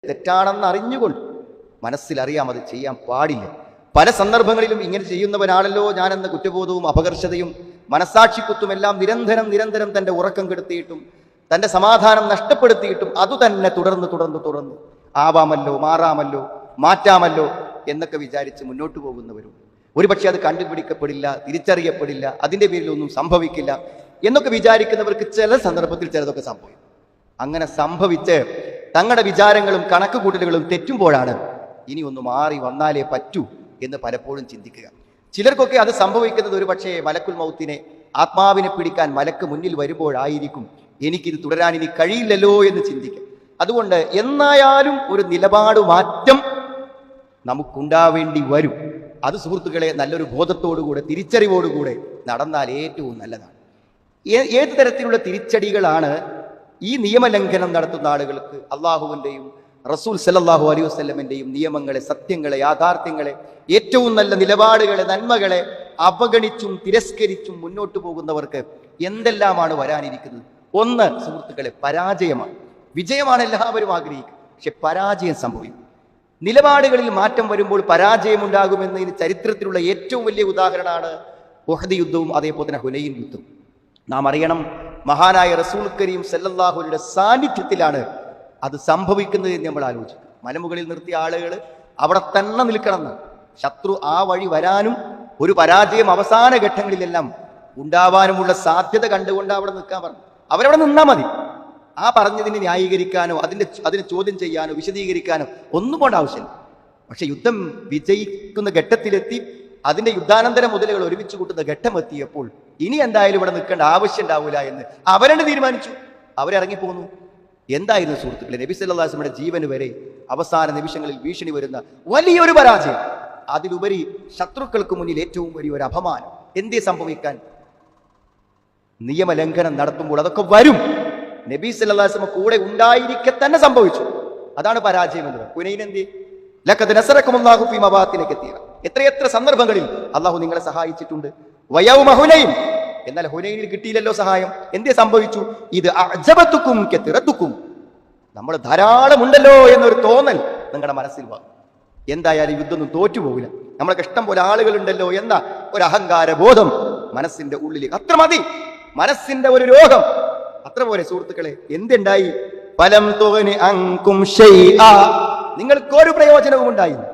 തെറ്റാണെന്ന് അറിഞ്ഞുകൊണ്ട് മനസ്സിലറിയാം അത് ചെയ്യാൻ പാടില്ല. പല സന്ദർഭങ്ങളിലും ഇങ്ങനെ ചെയ്യുന്നവനാണല്ലോ ഞാനെന്ന കുറ്റബോധവും അപകർഷതയും മനസാക്ഷിക്കുത്തുമെല്ലാം നിരന്തരം തൻ്റെ ഉറക്കം കെടുത്തിയിട്ടും തൻ്റെ സമാധാനം നഷ്ടപ്പെടുത്തിയിട്ടും അതുതന്നെ തുടർന്ന് ആവാമല്ലോ, മാറാമല്ലോ, മാറ്റാമല്ലോ എന്നൊക്കെ വിചാരിച്ച് മുന്നോട്ട് പോകുന്നവരും ഒരുപക്ഷെ അത് കണ്ടുപിടിക്കപ്പെടില്ല, തിരിച്ചറിയപ്പെടില്ല, അതിൻ്റെ പേരിലൊന്നും സംഭവിക്കില്ല എന്നൊക്കെ വിചാരിക്കുന്നവർക്ക് ചില സന്ദർഭത്തിൽ ചിലതൊക്കെ സംഭവിക്കും. അങ്ങനെ സംഭവിച്ച് തങ്ങളുടെ വിചാരങ്ങളും കണക്കുകൂട്ടലുകളും തെറ്റുമ്പോഴാണ് ഇനി ഒന്ന് മാറി വന്നാലേ പറ്റൂ എന്ന് പലപ്പോഴും ചിന്തിക്കുക. ചിലർക്കൊക്കെ അത് സംഭവിക്കുന്നത് ഒരുപക്ഷെ മലക്കുൽ മൗത്തിനെ, ആത്മാവിനെ പിടിക്കാൻ മലക്ക് മുന്നിൽ വരുമ്പോഴായിരിക്കും എനിക്കിത് തുടരാൻ ഇനി കഴിയില്ലല്ലോ എന്ന് ചിന്തിക്കുക. അതുകൊണ്ട് എന്നായാലും ഒരു നിലപാട് മാറ്റം നമുക്കുണ്ടാവേണ്ടി വരും. അത് സുഹൃത്തുക്കളെ നല്ലൊരു ബോധത്തോടുകൂടെ, തിരിച്ചറിവോടുകൂടെ നടന്നാൽ ഏറ്റവും നല്ലതാണ്. ഏത് തരത്തിലുള്ള തിരിച്ചടികളാണ് ഈ നിയമലംഘനം നടത്തുന്ന ആളുകൾക്ക് അള്ളാഹുവിൻ്റെയും റസൂൽ സല്ലല്ലാഹു അലൈഹി വസല്ലമിൻ്റെയും നിയമങ്ങളെ, സത്യങ്ങളെ, യാഥാർത്ഥ്യങ്ങളെ, ഏറ്റവും നല്ല നിലപാടുകളെ, നന്മകളെ അവഗണിച്ചും തിരസ്കരിച്ചും മുന്നോട്ട് പോകുന്നവർക്ക് എന്തെല്ലാമാണ് വരാനിരിക്കുന്നത്? ഒന്ന് സുഹൃത്തുക്കളെ, പരാജയമാണ്. വിജയമാണ് എല്ലാവരും ആഗ്രഹിക്കുക, പക്ഷെ പരാജയം സംഭവിക്കും. നിലപാടുകളിൽ മാറ്റം വരുമ്പോൾ പരാജയമുണ്ടാകുമെന്നതിന് ചരിത്രത്തിലുള്ള ഏറ്റവും വലിയ ഉദാഹരണമാണ് ഉഹദ് യുദ്ധവും അതേപോലെ തന്നെ ഹുനൈൻ യുദ്ധവും. നാം അറിയണം, മഹാനായ റസൂൽ കരീം സല്ലല്ലാഹു അലൈഹി വസല്ലം സാന്നിധ്യത്തിലാണ് അത് സംഭവിക്കുന്നത് എന്ന് നമ്മൾ ആലോചിക്കും. മലമുകളിൽ നിർത്തിയ ആളുകൾ അവിടെ തന്നെ നിൽക്കണമെന്ന്, ശത്രു ആ വഴി വരാനും ഒരു പരാജയം അവസാന ഘട്ടങ്ങളിലെല്ലാം ഉണ്ടാവാനുമുള്ള സാധ്യത കണ്ടുകൊണ്ട് അവിടെ നിൽക്കാൻ പറഞ്ഞു. അവരവിടെ നിന്നാൽ മതി. ആ പറഞ്ഞതിനെ ന്യായീകരിക്കാനോ അതിനെ ചോദ്യം ചെയ്യാനോ വിശദീകരിക്കാനോ ഒന്നും കൊണ്ട് ആവശ്യമില്ല. പക്ഷെ യുദ്ധം വിജയിക്കുന്ന ഘട്ടത്തിലെത്തി അതിന്റെ യുദ്ധാനന്തര മുതലുകൾ ഒരുമിച്ച് കൂട്ടുന്ന ഘട്ടമെത്തിയപ്പോൾ ഇനി എന്തായാലും ഇവിടെ നിൽക്കേണ്ട ആവശ്യം ഉണ്ടാവില്ല എന്ന് അവരെന്നെ തീരുമാനിച്ചു. അവരിറങ്ങിപ്പോന്നു. എന്തായിരുന്നു സുഹൃത്തുക്കളെ? നബി സല്ലല്ലാഹു അലൈഹി വസല്ലമയുടെ ജീവന് വരെ അവസാന നിമിഷങ്ങളിൽ ഭീഷണി വരുന്ന വലിയൊരു പരാജയം, അതിലുപരി ശത്രുക്കൾക്ക് മുന്നിൽ ഏറ്റവും വലിയൊരു അപമാനം എന്തേ സംഭവിക്കാൻ? നിയമലംഘനം നടത്തുമ്പോൾ അതൊക്കെ വരും. നബി സല്ലല്ലാഹു അലൈഹി വസല്ലം കൂടെ ഉണ്ടായിരിക്കെ തന്നെ സംഭവിച്ചു. അതാണ് പരാജയം എന്ന് പറയുന്നത്. ഹുനൈൻ എന്തേ? ലഖദ് നസറകുമുല്ലാഹു ഫീ മവാത്തിന കതീറ. എത്രയെത്ര സന്ദർഭങ്ങളിൽ അള്ളാഹു നിങ്ങളെ സഹായിച്ചിട്ടുണ്ട്. വയൗമ ഹുനൈൻ, എന്നാൽ ഹുനൈനിൽ കിട്ടിയില്ലല്ലോ സഹായം. എന്തേ സംഭവിച്ചു? ഇത് അഅജബതുകും കതറതുകും, നമ്മൾ ധാരാളമുണ്ടല്ലോ എന്നൊരു തോന്നൽ നിങ്ങളുടെ മനസ്സിൽ വന്നു. എന്തായാലും യുദ്ധമൊന്നും തോറ്റുപോകില്ല, നമ്മളൊക്കെ ഇഷ്ടം പോലെ ആളുകളുണ്ടല്ലോ എന്ന ഒരു അഹങ്കാര ബോധം മനസ്സിന്റെ ഉള്ളിൽ അത്ര മതി. മനസ്സിന്റെ ഒരു രോഗം അത്ര പോലെ. സുഹൃത്തുക്കളെ, എന്തുണ്ടായി? ഫലം തുഗ്നി അൻകും ശൈആ, നിങ്ങൾക്കൊരു പ്രയോജനവും ഉണ്ടായില്ല.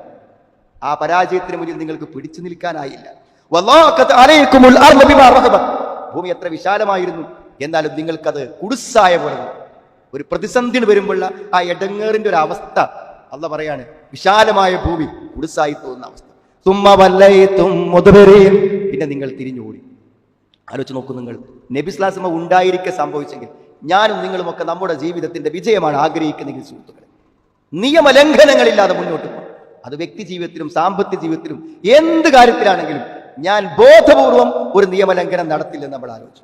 ആ പരാജയത്തിന് മുന്നിൽ നിങ്ങൾക്ക് പിടിച്ചു നിൽക്കാനായില്ല. വല്ലാഖത് അലൈക്കുമുൽ അർളു ബിമാ റഹബത്, ഭൂമി എത്ര വിശാലമായിരുന്നു, എന്നാലും നിങ്ങൾക്കത് കുടുസായ പോലെ. ഒരു പ്രതിസന്ധി വരുമ്പോഴുള്ള ആ എടങ്ങേറിന്റെ ഒരു അവസ്ഥ അല്ലാഹു പറയാണ്, വിശാലമായ ഭൂമി കുടുസായി തോന്നുന്ന അവസ്ഥ. സുമ്മ വല്ലൈതും മുദ്ബിരീൻ, പിന്നെ നിങ്ങൾ തിരിഞ്ഞുകൂടി. ആലോചിച്ച് നോക്കൂ, നിങ്ങൾ നബി സ്വല്ലല്ലാഹു അലൈഹി വസല്ലം ഉണ്ടായിരിക്കെ സംഭവിച്ചെങ്കിൽ ഞാനും നിങ്ങളുമൊക്കെ നമ്മുടെ ജീവിതത്തിന്റെ വിജയമാണ് ആഗ്രഹിക്കുന്നെങ്കിൽ സുഹൃത്തുക്കളെ, നിയമലംഘനങ്ങളില്ലാതെ മുന്നോട്ട് പോകും. അത് വ്യക്തി ജീവിതത്തിലും സാമ്പത്തിക ജീവിതത്തിലും എന്ത് കാര്യത്തിലാണെങ്കിലും ഞാൻ ബോധപൂർവം ഒരു നിയമലംഘനം നടത്തില്ലെന്ന് നമ്മൾ ആലോചിച്ചു.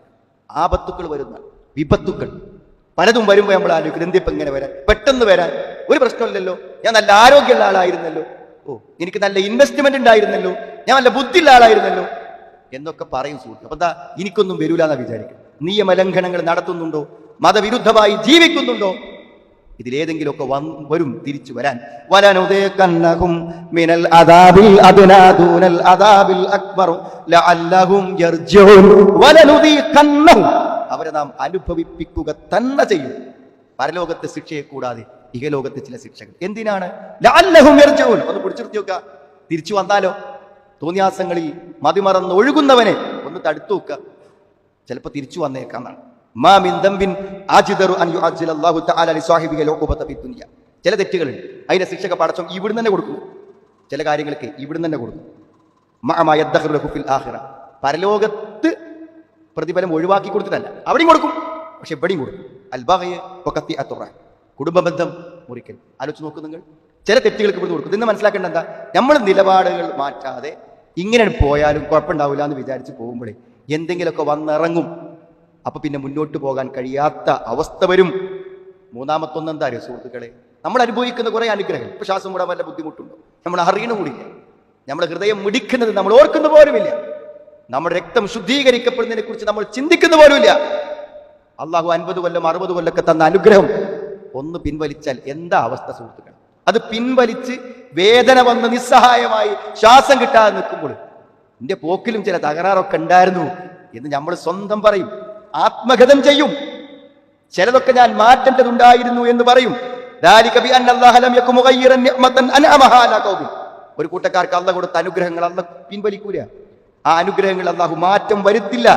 ആപത്തുക്കൾ വരുന്ന വിപത്തുക്കൾ പലതും വരുമ്പോൾ നമ്മൾ ആലോചിക്കും, എന്തിപ്പം ഇങ്ങനെ വരാൻ, പെട്ടെന്ന് വരാൻ ഒരു പ്രശ്നമില്ലല്ലോ, ഞാൻ നല്ല ആരോഗ്യമുള്ള ആളായിരുന്നല്ലോ, എനിക്ക് നല്ല ഇൻവെസ്റ്റ്മെന്റ് ഉണ്ടായിരുന്നല്ലോ, ഞാൻ നല്ല ബുദ്ധിയുള്ള ആളായിരുന്നല്ലോ എന്നൊക്കെ പറയും സുഹൃത്ത്. അപ്പൊ എന്താ, എനിക്കൊന്നും വരൂല എന്നാ വിചാരിക്കും. നിയമലംഘനങ്ങൾ നടത്തുന്നുണ്ടോ, മതവിരുദ്ധമായി ജീവിക്കുന്നുണ്ടോ, ഇതിലേതെങ്കിലുമൊക്കെ വരും തിരിച്ചു വരാൻ. വലനുദീഖന്നഹും മിനൽ അദാബിൽ അദ്നാ ദൂനൽ അദാബിൽ അക്ബർ ലഅല്ലഹും യർജിഊൻ. വലനുദീഖന്നഹും, അവരെ നാം അനുഭവിപ്പിക്കുക തന്നെ ചെയ്യും, പരലോകത്തെ ശിക്ഷയെ കൂടാതെ ഇഹലോകത്തെ ചില ശിക്ഷകൾ. എന്തിനാണ്? ലഅല്ലഹും യർജിഊൻ. ഒന്ന് പിടിച്ചിർത്തി നോക്കുക, തിരിച്ചു വന്നാലോ. തോന്നിയാസങ്ങളിൽ മതിമറന്ന് ഒഴുകുന്നവനെ ഒന്ന് തടുത്തു നോക്കുക, ചിലപ്പോൾ തിരിച്ചു വന്നേക്കാന്നാണ്. ചില തെറ്റുകളുണ്ട്, അതിന്റെ ശിക്ഷക പടച്ചോൻ ഇവിടുന്ന് തന്നെ കൊടുക്കും. ചില കാര്യങ്ങൾക്ക് ഇവിടുന്ന് തന്നെ കൊടുക്കും. പരലോകത്ത് പ്രതിഫലം ഒഴിവാക്കി കൊടുത്തിട്ടല്ല, അവിടെയും കൊടുക്കും, പക്ഷെ ഇവിടെയും കൊടുക്കും. കുടുംബ ബന്ധം മുറിക്കൽ. ആലോചിച്ച് നോക്കും നിങ്ങൾ, ചില തെറ്റുകൾക്ക് ഇവിടുന്ന് കൊടുക്കും. ഇന്ന് മനസ്സിലാക്കേണ്ട എന്താ, നമ്മൾ നിലപാടുകൾ മാറ്റാതെ ഇങ്ങനെ പോയാലും കുഴപ്പമുണ്ടാവില്ല എന്ന് വിചാരിച്ച് പോകുമ്പോഴേ എന്തെങ്കിലുമൊക്കെ വന്നിറങ്ങും. അപ്പൊ പിന്നെ മുന്നോട്ട് പോകാൻ കഴിയാത്ത അവസ്ഥ വരും. മൂന്നാമത്തൊന്നും എന്താ അറിയോ സുഹൃത്തുക്കളെ, നമ്മൾ അനുഭവിക്കുന്ന കുറെ അനുഗ്രഹങ്ങൾ, ഇപ്പൊ ശ്വാസം കൂടാൻ വല്ല ബുദ്ധിമുട്ടുണ്ടോ? നമ്മൾ അറിയണ കൂടില്ല. നമ്മുടെ ഹൃദയം മിടിക്കുന്നത് നമ്മൾ ഓർക്കുന്ന പോലുമില്ല. നമ്മുടെ രക്തം ശുദ്ധീകരിക്കപ്പെടുന്നതിനെ കുറിച്ച് നമ്മൾ ചിന്തിക്കുന്ന പോലുമില്ല. അള്ളാഹു 50 കൊല്ലം 60 കൊല്ലമൊക്കെ തന്ന അനുഗ്രഹം ഒന്ന് പിൻവലിച്ചാൽ എന്താ അവസ്ഥ സുഹൃത്തുക്കൾ? അത് പിൻവലിച്ച് വേദന വന്ന് നിസ്സഹായമായി ശ്വാസം കിട്ടാതെ നിൽക്കുമ്പോൾ എന്റെ പോക്കിലും ചില തകരാറൊക്കെ ഉണ്ടായിരുന്നു എന്ന് നമ്മൾ സ്വന്തം പറയും, ആത്മഗതം ചെയ്യും. ചിലതൊക്കെ ഞാൻ മാറ്റേണ്ടതുണ്ടായിരുന്നു എന്ന് പറയും. ഒരു കൂട്ടക്കാർക്ക് അള്ളാഹു കൊടുത്ത അനുഗ്രഹങ്ങൾ അള്ളാഹു പിൻവലിക്കൂല. ആ അനുഗ്രഹങ്ങൾ അള്ളാഹു മാറ്റം വരുത്തില്ല.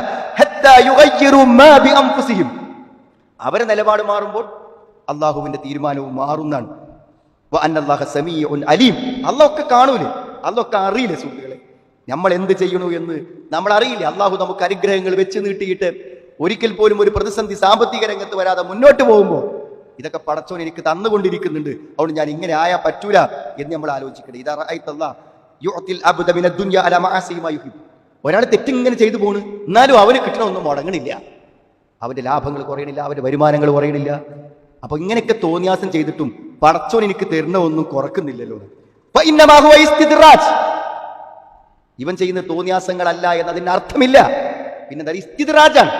അവരെ നിലപാട് മാറുമ്പോൾ അള്ളാഹുവിന്റെ തീരുമാനവും മാറുന്നതാണ്. അലീം, അള്ളാഹൊക്കെ കാണൂലേ, അള്ളാഹൊക്കെ അറിയില്ലേ സുഹൃത്തുക്കളെ, നമ്മൾ എന്ത് ചെയ്യണു എന്ന് നമ്മൾ അറിയില്ല. അള്ളാഹു നമുക്ക് അനുഗ്രഹങ്ങൾ വെച്ച് നീട്ടിയിട്ട് ഒരിക്കൽ പോലും ഒരു പ്രതിസന്ധി സാമ്പത്തിക രംഗത്ത് വരാതെ മുന്നോട്ട് പോകുമ്പോൾ ഇതൊക്കെ പടച്ചോൻ എനിക്ക് തന്നുകൊണ്ടിരിക്കുന്നുണ്ട്, അതുകൊണ്ട് ഞാൻ ഇങ്ങനെ ആയാ പറ്റൂല എന്ന് നമ്മൾ ആലോചിക്കട്ടെ. ഒരാൾ തെറ്റിങ്ങനെ ചെയ്തു പോണ്, എന്നാലും അവന് കിട്ടണമൊന്നും മുടങ്ങണില്ല, അവന്റെ ലാഭങ്ങൾ കുറയണില്ല, അവന്റെ വരുമാനങ്ങൾ കുറയണില്ല. അപ്പൊ ഇങ്ങനെയൊക്കെ തോന്നിയാസം ചെയ്തിട്ടും പടച്ചോൻ എനിക്ക് തരുന്ന ഒന്നും കുറക്കുന്നില്ലല്ലോ. ഇവൻ ചെയ്യുന്ന തോന്നിയാസങ്ങളല്ല എന്നതിന് അർത്ഥമില്ല. പിന്നെ ഇസ്തിദ്റാജാണ്,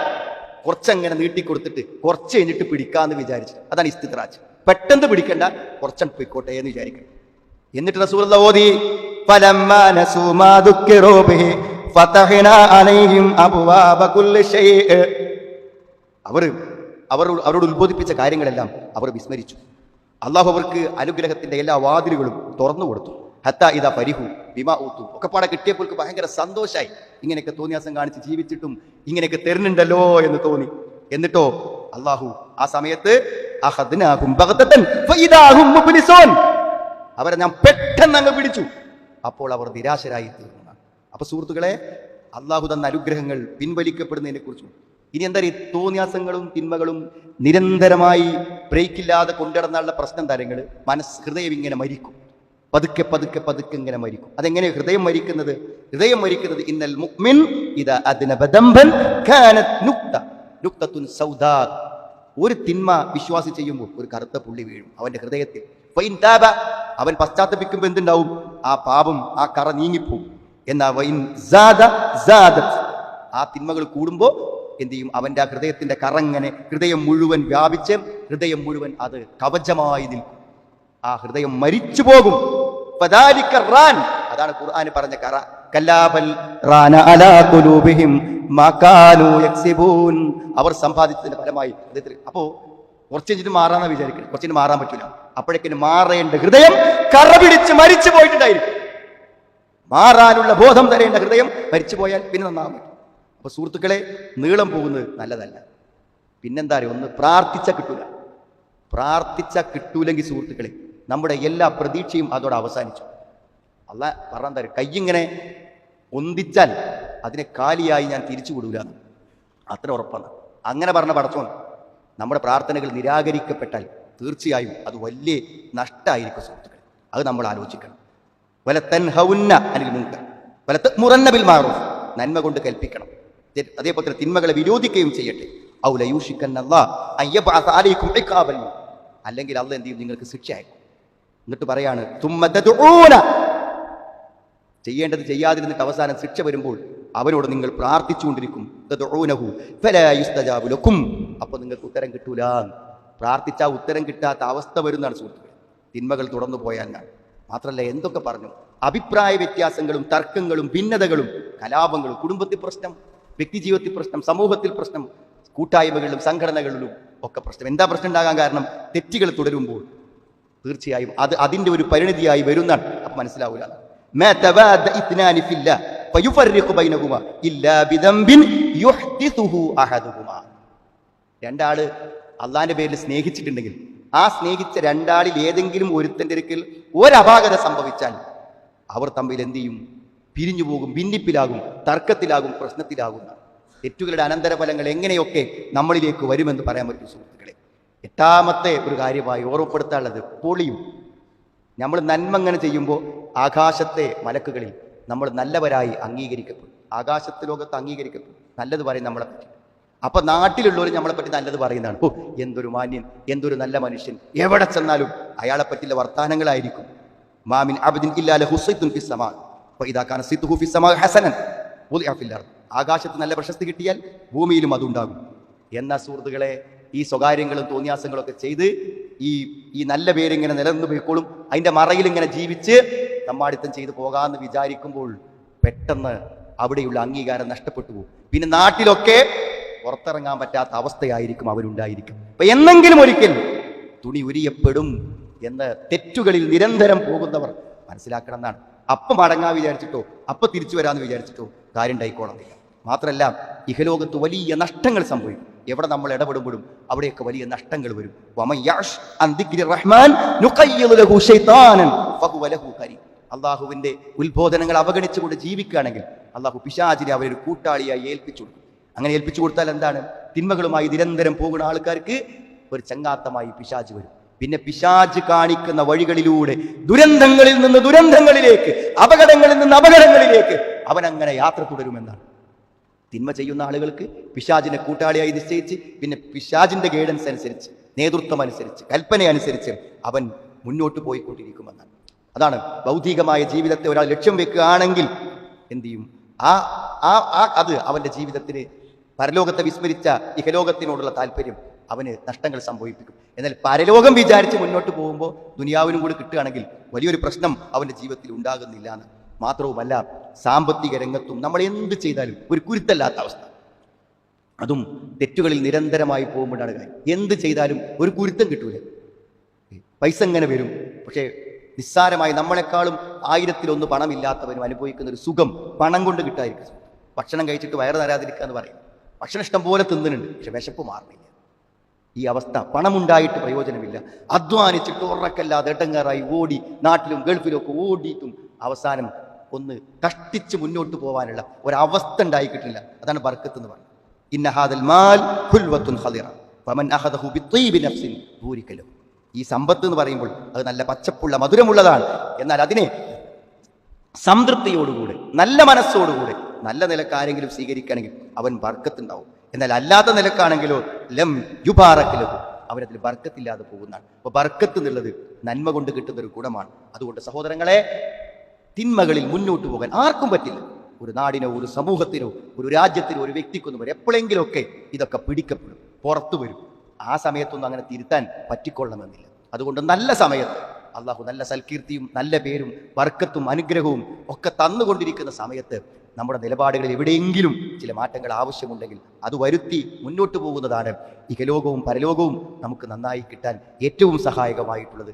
കുറച്ചങ്ങനെ നീട്ടിക്കൊടുത്തിട്ട് കുറച്ച് കഴിഞ്ഞിട്ട് പിടിക്കാന്ന് വിചാരിച്ചു. അതാണ് ഇസ്തിദ്റാജ്. പെട്ടെന്ന് പിടിക്കണ്ട, കുറച്ചങ്ങ് പോയിക്കോട്ടെ എന്ന് വിചാരിക്കണം. എന്നിട്ട് റസൂലുള്ളാഹി ഓതി ഫലമ്മാ നസൂ മാ ദുക്കിറൂ ബിഹി ഫതഹ്നാ അലൈഹിം അബ്വാബ കുല്ലി ശൈഇ. അവരോട് ഉത്ബോധിപ്പിച്ച കാര്യങ്ങളെല്ലാം അവർ വിസ്മരിച്ചു. അള്ളാഹു അവർക്ക് അനുഗ്രഹത്തിന്റെ എല്ലാ വാതിലുകളും തുറന്നു കൊടുത്തു. ഹത്താ ഇദാ ഫരിഹു ബിമാ ഊതു, ഒക്കെ പാടെ കിട്ടിയപ്പോൾ ഭയങ്കര സന്തോഷായി. ഇങ്ങനെയൊക്കെ തോന്നിയാസം കാണിച്ച് ജീവിച്ചിട്ടും ഇങ്ങനെയൊക്കെ തരുന്നുണ്ടല്ലോ എന്ന് തോന്നി. എന്നിട്ടോ അള്ളാഹു ആ സമയത്ത് അഖദ്നാഹും ബഗ്തതൻ ഫഇദാഹും മുബ്ലിസൂൻ, അവരെ ഞാൻ പെട്ടെന്ന് അങ്ങ് പിടിച്ചു. അപ്പോൾ അവർ നിരാശരായി തീർന്നു. അപ്പൊ സുഹൃത്തുക്കളെ, അള്ളാഹു തന്ന അനുഗ്രഹങ്ങൾ പിൻവലിക്കപ്പെടുന്നതിനെ കുറിച്ചും ഇനി എന്താ ഈ തോന്നിയാസങ്ങളും തിന്മകളും നിരന്തരമായി ബ്രേക്കില്ലാതെ കൊണ്ടുനടന്നുള്ള പ്രശ്നം തരങ്ങൾ ഹൃദയം ഇങ്ങനെ മരിക്കും, പതുക്കെ പതുക്കെ പതുക്കെ ഇങ്ങനെ മരിക്കും. അതെങ്ങനെ ഹൃദയം മരിക്കുന്നത്? ഹൃദയം മരിക്കുന്നത് ഇന്നൽ മുഅ്മിൻ ഇദാ അദ്നബ ദംബൻ കാനത് നുക്തത്തുൻ സൗദാ. ഒരു തിന്മ വിശ്വാസി ചെയ്യുമ്പോൾ ഒരു കറുത്ത പുള്ളി വീഴും അവന്റെ ഹൃദയത്തിൽ. ഫൈൻ താബ, അവൻ പശ്ചാത്തപിക്കുമ്പോൾ എന്തുണ്ടാവും? ആ പാപം, ആ കറ നീങ്ങിപ്പോവും. എന്നാ വൈൻ സാദ സാദത്, ആ തിന്മകൾ കൂടുമ്പോൾ എന്ത് ചെയ്യും? അവന്റെ ആ ഹൃദയത്തിന്റെ കറങ്ങനെ ഹൃദയം മുഴുവൻ വ്യാപിച്ച് ഹൃദയം മുഴുവൻ അത് കവചമായി നിൽക്കും. ആ ഹൃദയം മരിച്ചു പോകും. അതാണ് ഖുർആൻ പറഞ്ഞ കറ. അവർ സമ്പാദിച്ചതിന്റെ ഫലമായി. അപ്പോ കുറച്ചു മാറാന്ന് വിചാരിക്കണം, കുറച്ചു മാറാൻ പറ്റൂല. അപ്പോഴേക്കും മാറേണ്ട ഹൃദയം കറ പിടിച്ച് മരിച്ചു പോയിട്ടുണ്ടായിരിക്കും. മാറാനുള്ള ബോധം തരേണ്ട ഹൃദയം മരിച്ചു പോയാൽ പിന്നെ നന്നാകാൻ പറ്റും. അപ്പൊ സുഹൃത്തുക്കളെ, നീളം പോകുന്നത് നല്ലതല്ല. പിന്നെന്താ അറിയോ, ഒന്ന് പ്രാർത്ഥിച്ച കിട്ടൂലെങ്കിൽ സുഹൃത്തുക്കളെ നമ്മുടെ എല്ലാ പ്രതീക്ഷയും അതോടെ അവസാനിച്ചു. അള്ളാഹ് പറഞ്ഞ തരും, കയ്യിങ്ങനെ ഒന്നിച്ചാൽ അതിനെ കാലിയായി ഞാൻ തിരിച്ചു വിടൂല, അത്ര ഉറപ്പാണ്. അങ്ങനെ പറഞ്ഞ പടച്ചോൻ നമ്മുടെ പ്രാർത്ഥനകൾ നിരാകരിക്കപ്പെട്ടാൽ തീർച്ചയായും അത് വലിയ നഷ്ടമായിരിക്കും സുഹൃത്തുക്കളെ. അത് നമ്മൾ ആലോചിക്കണം. വല തൻഹൗന്ന അനിൽ മുൻകർ വല തഅ്മുറന്ന ബിൽ മഅറൂഫ്, നന്മ കൊണ്ട് കൽപ്പിക്കണം, അതേപോലെ തന്നെ തിന്മകളെ വിരോധിക്കുകയും ചെയ്യട്ടെ. ഔ ലയൂഷിക്കന്നല്ലാഹ് അൻ യബ്അസ അലൈക്കും ഇഖാബൻ, അല്ലെങ്കിൽ അല്ലാഹ് എന്ത് ചെയ്യും? നിങ്ങൾക്ക് ശിക്ഷ അയക്കും. എന്നിട്ട് പറയാണ് തുമ്മ തദ്ഊന, ചെയ്യേണ്ടത് ചെയ്യാതിരുന്നിട്ട് അവസാനം ശിക്ഷ വരുമ്പോൾ അവരോട് നിങ്ങൾ പ്രാർത്ഥിച്ചുകൊണ്ടിരിക്കും. തദ്ഊനഹു ഫലാ യുസ്തജാബു ലക്കും, അപ്പോൾ നിങ്ങൾക്ക് ഉത്തരം കിട്ടൂല. പ്രാർത്ഥിച്ചാൽ ഉത്തരം കിട്ടാത്ത അവസ്ഥ വരുന്നതാണ് സുഹൃത്തുക്കളെ, തിന്മകൾ തുടർന്നു പോയാൽ. മാത്രമല്ല, എന്തൊക്കെ പറഞ്ഞു, അഭിപ്രായ വ്യത്യാസങ്ങളും തർക്കങ്ങളും ഭിന്നതകളും കലാപങ്ങളും, കുടുംബത്തിൽ പ്രശ്നം, വ്യക്തിജീവിതത്തിൽ പ്രശ്നം, സമൂഹത്തിൽ പ്രശ്നം, കൂട്ടായ്മകളിലും സംഘടനകളിലും ഒക്കെ പ്രശ്നം. എന്താ പ്രശ്നം ഉണ്ടാകാൻ കാരണം? തെറ്റുകൾ തുടരുമ്പോൾ തീർച്ചയായും അത് അതിന്റെ ഒരു പരിണിതിയായി വരുന്നാണ്. അപ്പൊ മനസ്സിലാവൂല. രണ്ടാള് അള്ളാന്റെ പേരിൽ സ്നേഹിച്ചിട്ടുണ്ടെങ്കിൽ ആ സ്നേഹിച്ച രണ്ടാളിൽ ഏതെങ്കിലും ഒരുത്തന്റെ അടുക്കൽ ഒരപാകത സംഭവിച്ചാൽ അവർ തമ്മിൽ എന്ത് ചെയ്യും? പിരിഞ്ഞു പോകും, ഭിന്നിപ്പിലാകും, തർക്കത്തിലാകും, പ്രശ്നത്തിലാകും. തെറ്റുകളുടെ അനന്തരഫലങ്ങൾ എങ്ങനെയൊക്കെ നമ്മളിലേക്ക് വരുമെന്ന് പറയാൻ പറ്റും സുഹൃത്തുക്കളെ. എട്ടാമത്തെ ഒരു കാര്യമായി ഓർമ്മപ്പെടുത്താനുള്ളത്, പൊളിയും. നമ്മൾ നന്മ അങ്ങനെ ചെയ്യുമ്പോൾ ആകാശത്തെ മലക്കുകളിൽ നമ്മൾ നല്ലവരായി അംഗീകരിക്കപ്പെടും. ആകാശത്ത് ലോകത്ത് അംഗീകരിക്കപ്പെടും, നല്ലത് പറയും നമ്മളെ പറ്റി. അപ്പൊ നാട്ടിലുള്ളവർ നമ്മളെ പറ്റി നല്ലത് പറയുന്നതാണ്. ഓ, എന്തൊരു മാന്യൻ, എന്തൊരു നല്ല മനുഷ്യൻ, എവിടെ ചെന്നാലും അയാളെ പറ്റിയുള്ള വർത്താനങ്ങളായിരിക്കും. മാമിൻ അബ്ദിൻ ഇല്ലാ ലഹു സൈത്തുൻ ഫിസ് സമാ ഫഇദാ കാന സൈത്തുഹു ഫിസ് സമാ ഹസനൻ വുദിഅ ഫിൽ അർദ്. ആകാശത്ത് നല്ല പ്രശസ്തി കിട്ടിയാൽ ഭൂമിയിലും അതുണ്ടാകും. എന്ന സുഹൃത്തുക്കളെ, ഈ സ്വകാര്യങ്ങളും തോന്നിയാസങ്ങളും ഒക്കെ ചെയ്ത് ഈ ഈ നല്ല പേരിങ്ങനെ നിലനിന്ന് പോയിക്കോളും, അതിന്റെ മറയിൽ ഇങ്ങനെ ജീവിച്ച് തമ്മാടിത്തം ചെയ്ത് പോകാമെന്ന് വിചാരിക്കുമ്പോൾ പെട്ടെന്ന് അവിടെയുള്ള അംഗീകാരം നഷ്ടപ്പെട്ടു പോകും. പിന്നെ നാട്ടിലൊക്കെ പുറത്തിറങ്ങാൻ പറ്റാത്ത അവസ്ഥയായിരിക്കും അവരുണ്ടായിരിക്കും. അപ്പൊ എന്നെങ്കിലും ഒരിക്കൽ തുണി ഉരിയപ്പെടും എന്ന് തെറ്റുകളിൽ നിരന്തരം പോകുന്നവർ മനസ്സിലാക്കണം എന്നാണ്. അപ്പം മടങ്ങാൻ വിചാരിച്ചിട്ടോ അപ്പം തിരിച്ചു വരാമെന്ന് വിചാരിച്ചിട്ടോ കാര്യം ഉണ്ടായിക്കോളന്നില്ല. മാത്രമല്ല ഇഹലോകത്ത് വലിയ നഷ്ടങ്ങൾ സംഭവിക്കും. എവിടെ നമ്മൾ ഇടപെടുമ്പോഴും അവിടെയൊക്കെ വലിയ നഷ്ടങ്ങൾ വരും. അള്ളാഹുവിന്റെ ഉത്ബോധനങ്ങൾ അവഗണിച്ചുകൊണ്ട് ജീവിക്കുകയാണെങ്കിൽ അള്ളാഹു പിശാചിനെ അവരൊരു കൂട്ടാളിയായി ഏൽപ്പിച്ചു കൊടുക്കും. അങ്ങനെ ഏൽപ്പിച്ചു കൊടുത്താൽ എന്താണ്? തിന്മകളുമായി നിരന്തരം പോകുന്ന ആൾക്കാർക്ക് ഒരു ചങ്ങാത്തമായി പിശാച് വരും. പിന്നെ പിശാച് കാണിക്കുന്ന വഴികളിലൂടെ ദുരന്തങ്ങളിൽ നിന്ന് ദുരന്തങ്ങളിലേക്ക്, അപകടങ്ങളിൽ നിന്ന് അപകടങ്ങളിലേക്ക് അവൻ അങ്ങനെ യാത്ര തുടരുമെന്നാണ്. തിന്മ ചെയ്യുന്ന ആളുകൾക്ക് പിശാചിനെ കൂട്ടാളിയായി നിശ്ചയിച്ച് പിന്നെ പിശാചിന്റെ ഗൈഡൻസ് അനുസരിച്ച്, നേതൃത്വം അനുസരിച്ച്, കൽപ്പന അനുസരിച്ച് അവൻ മുന്നോട്ട് പോയിക്കൊണ്ടിരിക്കുമെന്നാണ്. അതാണ് ഭൗതികമായ ജീവിതത്തെ ഒരാൾ ലക്ഷ്യം വെക്കുകയാണെങ്കിൽ എന്ത് ചെയ്യും? അത് അവന്റെ ജീവിതത്തിന് പരലോകത്തെ വിസ്മരിച്ച ഇഹലോകത്തിനോടുള്ള താല്പര്യം അവന് നഷ്ടങ്ങൾ സംഭവിപ്പിക്കും. എന്നാൽ പരലോകം വിചാരിച്ച് മുന്നോട്ട് പോകുമ്പോൾ ദുനിയാവിനും കൂടി കിട്ടുകയാണെങ്കിൽ വലിയൊരു പ്രശ്നം അവന്റെ ജീവിതത്തിൽ ഉണ്ടാകുന്നില്ല എന്ന്. മാത്രവുമല്ല, സാമ്പത്തിക രംഗത്തും നമ്മൾ എന്ത് ചെയ്താലും ഒരു കുരുത്തല്ലാത്ത അവസ്ഥ. അതും തെറ്റുകളിൽ നിരന്തരമായി പോകുമ്പോഴാണ് കാര്യം. എന്ത് ചെയ്താലും ഒരു കുരുത്തം കിട്ടൂല. പൈസ ഇങ്ങനെ വരും, പക്ഷേ നിസ്സാരമായി നമ്മളെക്കാളും 1000-1 പണമില്ലാത്തവരും അനുഭവിക്കുന്ന ഒരു സുഖം പണം കൊണ്ട് കിട്ടാതിരിക്കും. ഭക്ഷണം കഴിച്ചിട്ട് വയറ് തരാതിരിക്കുക എന്ന് പറയും. ഭക്ഷണം ഇഷ്ടം പോലെ തിന്നുന്നുണ്ട്, പക്ഷെ വിശപ്പ് മാറുന്നില്ല. ഈ അവസ്ഥ, പണമുണ്ടായിട്ട് പ്രയോജനമില്ല, അധ്വാനിച്ചിട്ട് ഉറക്കല്ലാതെ ഇടങ്ങാറായി ഓടി നാട്ടിലും ഗൾഫിലും ഒക്കെ ഓടിയിട്ടും അവസാനം ഒന്ന് കഷ്ടിച്ച് മുന്നോട്ട് പോകാനുള്ള ഒരവസ്ഥ ഉണ്ടായി കിട്ടില്ല. അതാണ് ബർക്കത്ത് എന്ന് പറയുന്നത്. ഇന്ന ഹാദൽ മാൽ ഖുൽവത്തുൻ ഖദിറ ഫമൻ അഖദഹു ബിത്വീബി നഫ്സിൻ ബൂരിക ലഹു. ഈ സമ്പത്ത് എന്ന് പറയുമ്പോൾ അത് നല്ല പച്ചപ്പുള്ള മധുരമുള്ളതാണ്. എന്നാൽ അതിനെ സംതൃപ്തിയോടുകൂടെ, നല്ല മനസ്സോടുകൂടെ, നല്ല നിലക്കാരെങ്കിലും സ്വീകരിക്കുകയാണെങ്കിൽ അവൻ ബർക്കത്തുണ്ടാവും. എന്നാൽ അല്ലാത്ത നിലക്കാണെങ്കിലോ ലം യുബാറക ലഹു, അവനതിൽ ബർക്കത്തില്ലാതെ പോകുന്നതാണ്. അപ്പോൾ ബർക്കത്ത് എന്നുള്ളത് നന്മ കൊണ്ട് കിട്ടുന്ന ഒരു ഗുണമാണ്. അതുകൊണ്ട് സഹോദരങ്ങളെ, തിന്മകളിൽ മുന്നോട്ട് പോകാൻ ആർക്കും പറ്റില്ല. ഒരു നാടിനോ ഒരു സമൂഹത്തിനോ ഒരു രാജ്യത്തിനോ ഒരു വ്യക്തിക്കൊന്നും വരും. എപ്പോഴെങ്കിലുമൊക്കെ ഇതൊക്കെ പിടിക്കപ്പെടും, പുറത്തു വരും. ആ സമയത്തൊന്നും അങ്ങനെ തിരുത്താൻ പറ്റിക്കൊള്ളണമെന്നില്ല. അതുകൊണ്ട് നല്ല സമയത്ത് അള്ളാഹു നല്ല സൽകീർത്തിയും നല്ല പേരും ബർക്കത്തും അനുഗ്രഹവും ഒക്കെ തന്നുകൊണ്ടിരിക്കുന്ന സമയത്ത് നമ്മുടെ നിലപാടുകളിൽ എവിടെയെങ്കിലും ചില മാറ്റങ്ങൾ ആവശ്യമുണ്ടെങ്കിൽ അത് വരുത്തി മുന്നോട്ട് പോകുന്നതാണ് ഇഹലോകവും പരലോകവും നമുക്ക് നന്നായി കിട്ടാൻ ഏറ്റവും സഹായകമായിട്ടുള്ളത്.